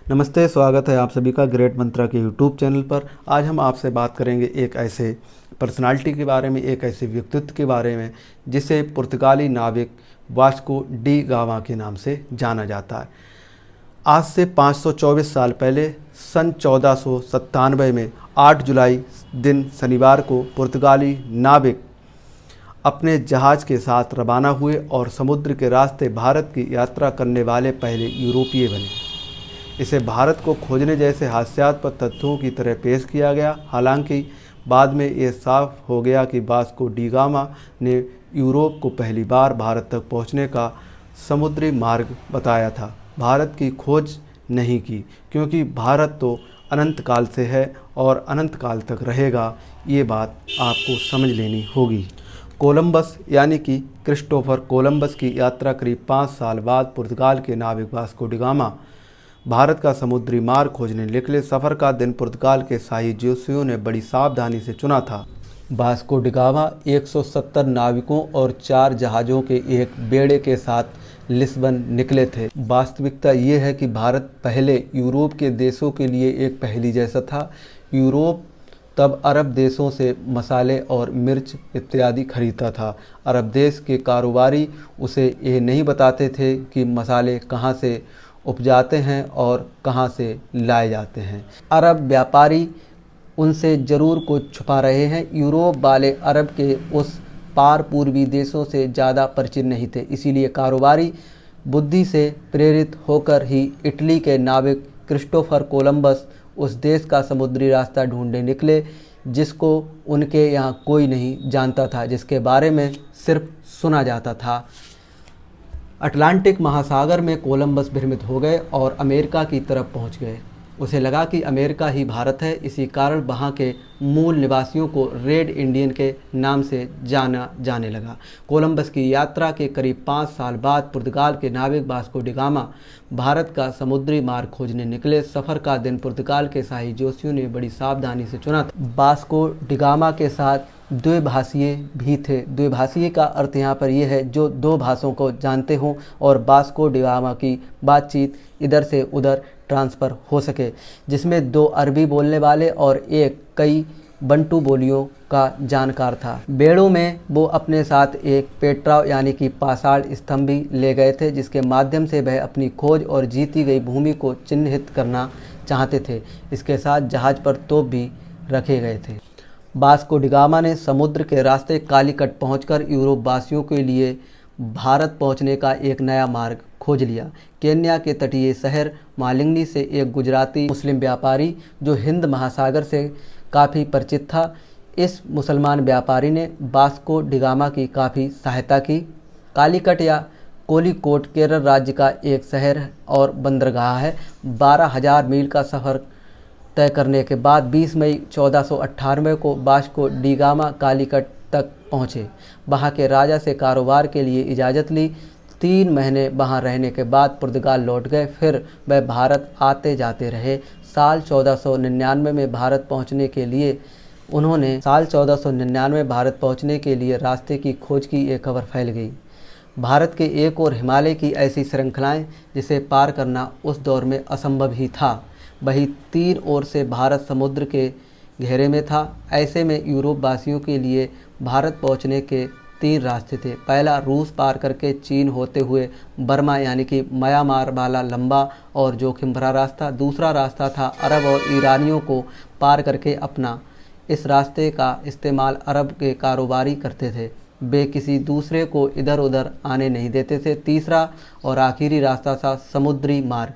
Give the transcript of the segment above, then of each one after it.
नमस्ते, स्वागत है आप सभी का ग्रेट मंत्रा के यूट्यूब चैनल पर। आज हम आपसे बात करेंगे एक ऐसे पर्सनालिटी के बारे में, एक ऐसे व्यक्तित्व के बारे में जिसे पुर्तगाली नाविक वास्को डी गामा के नाम से जाना जाता है। आज से 524 साल पहले सन 1497 में 8 जुलाई दिन शनिवार को पुर्तगाली नाविक अपने जहाज़ के साथ रवाना हुए और समुद्र के रास्ते भारत की यात्रा करने वाले पहले यूरोपीय बने। इसे भारत को खोजने जैसे हास्यास्पद तथ्यों की तरह पेश किया गया। हालांकि बाद में ये साफ हो गया कि वास्को डी गामा ने यूरोप को पहली बार भारत तक पहुंचने का समुद्री मार्ग बताया था, भारत की खोज नहीं की, क्योंकि भारत तो अनंत काल से है और अनंत काल तक रहेगा। ये बात आपको समझ लेनी होगी। कोलंबस यानी कि क्रिस्टोफर कोलंबस की यात्रा करीब 5 साल बाद पुर्तगाल के नाविक वास्को डी गामा भारत का समुद्री मार्ग खोजने निकले। सफ़र का दिन पुर्तगाल के शाही ज्योतिषियों ने बड़ी सावधानी से चुना था। वास्को डी गामा 170 नाविकों और 4 जहाज़ों के एक बेड़े के साथ लिस्बन निकले थे। वास्तविकता ये है कि भारत पहले यूरोप के देशों के लिए एक पहेली जैसा था। यूरोप तब अरब देशों से मसाले और मिर्च इत्यादि खरीदता था। अरब देश के कारोबारी उसे ये नहीं बताते थे कि मसाले कहाँ से उपजाते हैं और कहाँ से लाए जाते हैं। अरब व्यापारी उनसे ज़रूर कुछ छुपा रहे हैं। यूरोप वाले अरब के उस पार पूर्वी देशों से ज़्यादा परिचित नहीं थे, इसीलिए कारोबारी बुद्धि से प्रेरित होकर ही इटली के नाविक क्रिस्टोफर कोलंबस उस देश का समुद्री रास्ता ढूंढने निकले जिसको उनके यहाँ कोई नहीं जानता था, जिसके बारे में सिर्फ सुना जाता था। अटलांटिक महासागर में कोलंबस भ्रमित हो गए और अमेरिका की तरफ पहुंच गए। उसे लगा कि अमेरिका ही भारत है, इसी कारण वहां के मूल निवासियों को रेड इंडियन के नाम से जाना जाने लगा। कोलंबस की यात्रा के करीब 5 साल बाद पुर्तगाल के नाविक वास्को डी गामा भारत का समुद्री मार्ग खोजने निकले। सफ़र का दिन पुर्तगाल के शाही ज्योतिषियों ने बड़ी सावधानी से चुना था। वास्को डी गामा के साथ द्विभाषीय भी थे। द्विभाषीय का अर्थ यहाँ पर यह है जो 2 भाषाओं को जानते हों और वास्को डी गामा की बातचीत इधर से उधर ट्रांसफ़र हो सके, जिसमें 2 अरबी बोलने वाले और एक कई बंटू बोलियों का जानकार था। बेड़ों में वो अपने साथ एक पेट्राव यानी कि पाषाण स्तंभ भी ले गए थे, जिसके माध्यम से वह अपनी खोज और जीती गई भूमि को चिन्हित करना चाहते थे। इसके साथ जहाज़ पर तोप भी रखे गए थे। वास्को डी गामा ने समुद्र के रास्ते कालीकट पहुंचकर यूरोप वासियों के लिए भारत पहुंचने का एक नया मार्ग खोज लिया। केन्या के तटीय शहर मालिंगनी से एक गुजराती मुस्लिम व्यापारी जो हिंद महासागर से काफ़ी परिचित था, इस मुसलमान व्यापारी ने वास्को डी गामा की काफ़ी सहायता की। कालीकट या कोलिकोट केरल राज्य का एक शहर और बंदरगाह है। 12,000 मील का सफ़र तय करने के बाद 20 मई 1498 को वास्को डी गामा कालीकट तक पहुँचे। वहाँ के राजा से कारोबार के लिए इजाज़त ली। 3 महीने वहाँ रहने के बाद पुर्तगाल लौट गए। फिर वह भारत आते जाते रहे। साल 1499 में भारत पहुँचने के लिए रास्ते की खोज की एक खबर फैल गई। भारत के एक और हिमालय की ऐसी श्रृंखलाएं जिसे पार करना उस दौर में असंभव ही था। वही 3 ओर से भारत समुद्र के घेरे में था। ऐसे में यूरोप वासियों के लिए भारत पहुंचने के 3 रास्ते थे। पहला रूस पार करके चीन होते हुए बर्मा यानी कि म्यांमार वाला लंबा और जोखिम भरा रास्ता। दूसरा रास्ता था अरब और ईरानियों को पार करके अपना। इस रास्ते का इस्तेमाल अरब के कारोबारी करते थे, वे किसी दूसरे को इधर उधर आने नहीं देते थे। तीसरा और आखिरी रास्ता था समुद्री मार्ग।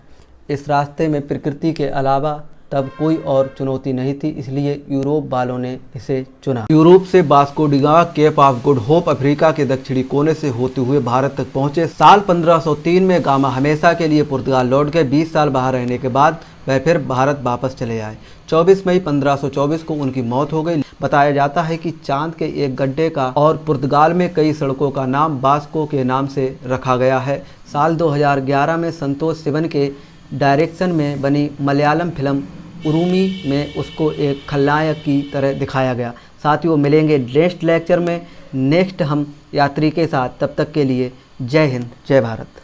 इस रास्ते में प्रकृति के अलावा तब कोई और चुनौती नहीं थी, इसलिए यूरोप वालों ने इसे चुना। यूरोप से Vasco da Gama Cape of Good Hope Africa के दक्षिणी कोने से होते हुए भारत तक पहुंचे। साल 1503 में गामा हमेशा के लिए पुर्तगाल लौट गए। 20 साल बाहर रहने के बाद वह फिर भारत वापस चले आए। 24 मई 1524 को उनकी मौत हो गई। बताया जाता है कि चांद के एक गड्ढे का और पुर्तगाल में कई सड़कों का नाम वास्को के नाम से रखा गया है। साल 2011 में संतोष शिवन के डायरेक्शन में बनी मलयालम फिल्म उरूमी में उसको एक खलनायक की तरह दिखाया गया। साथियों, मिलेंगे नेक्स्ट लेक्चर में नेक्स्ट हम यात्री के साथ। तब तक के लिए जय हिंद, जय भारत।